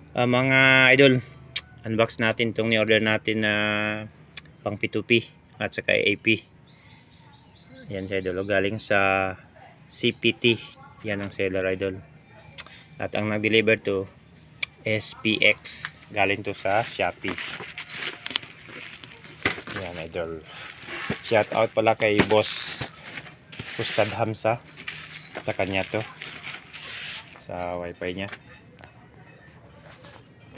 Mga idol, unbox natin itong ni-order natin na pang P2P at saka AP. Yan sa idol, galing sa CPT. Yan ang seller idol. At ang nag-deliver to SPX, galing to sa Shopee. Yan idol. Shout out pala kay Boss Ustad Hamza, sa kanya to, sa wifi niya.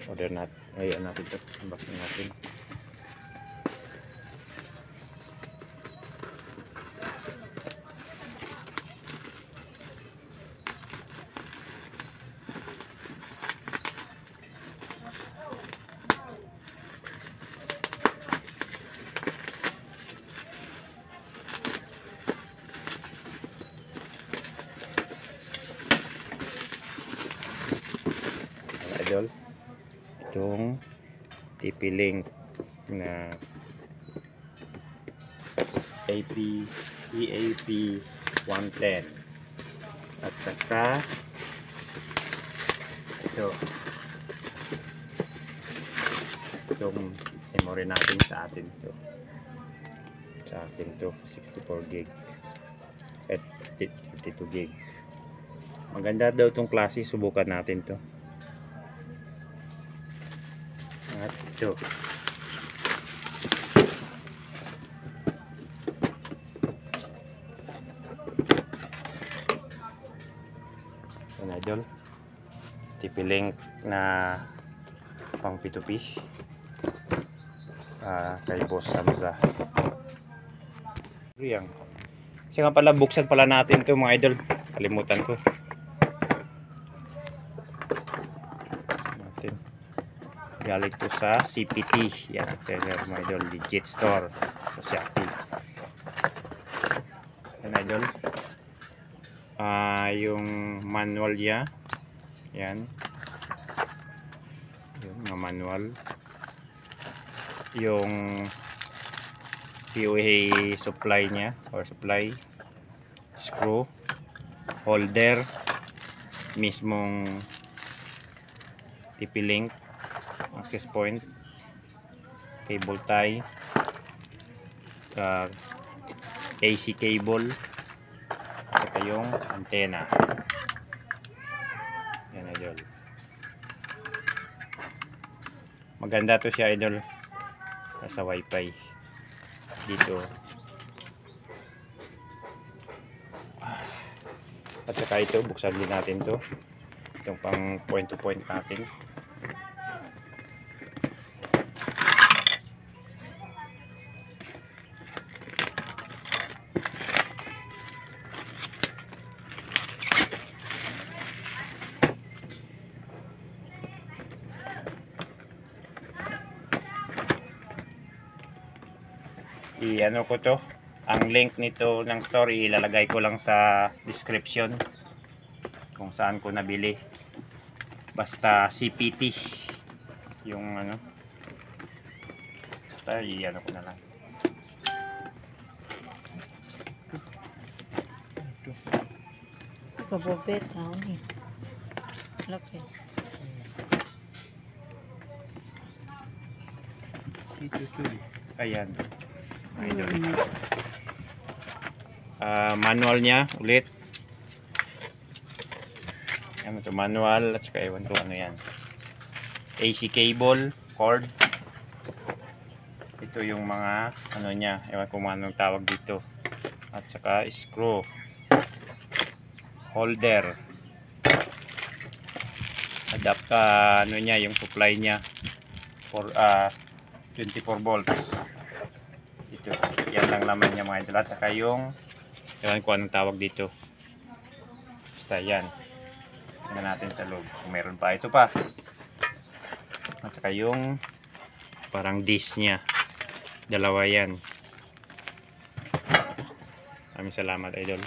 Order natin, ayan natin to, unboxing natin. Idol, itong TP-Link na EAP 110 at saka itong memory natin sa atin to, 64 gig at 52 gig. Maganda daw itong klase, subukan natin to. At ito, idol, TP-Link na pang P2P kay Boss Hamza. Yan. Kasi nga pala, buksan pala natin ito mga idol, kalimutan ko natin. Galing to sa CPT. Yan ang seller mga idol, legit store sa Shopee. Yan idol, yung manual niya, yan yung mga manual, yung POA supply niya, or supply screw, holder, mismong TP-Link access point, cable tie, AC cable, at yung antena. Yan idol, maganda to siya idol, sa wifi dito. At saka ito, buksan din natin to, itong pang point to point natin. I-ano ko to, ang link nito ng store ilalagay ko lang sa description kung saan ko nabili. Basta CPT yung ano, basta i-ano ko na lang. Kabobet ni laki. Ayan manual nya ulit. Yan ito, manual, at saka ewan ko ano yan, AC cable, cord. Ito yung mga ano nya, ewan ko anong tawag dito, at saka screw, holder, adapt ano nya, yung supply nya for 24 volts. Ito, yan lang naman niya mga idol. At saka yung, ewan ko anong tawag dito, basta yan. Tingnan natin sa loob kung meron pa. Ito pa, at saka yung parang dish nya, dalawa yan. Maraming salamat idol.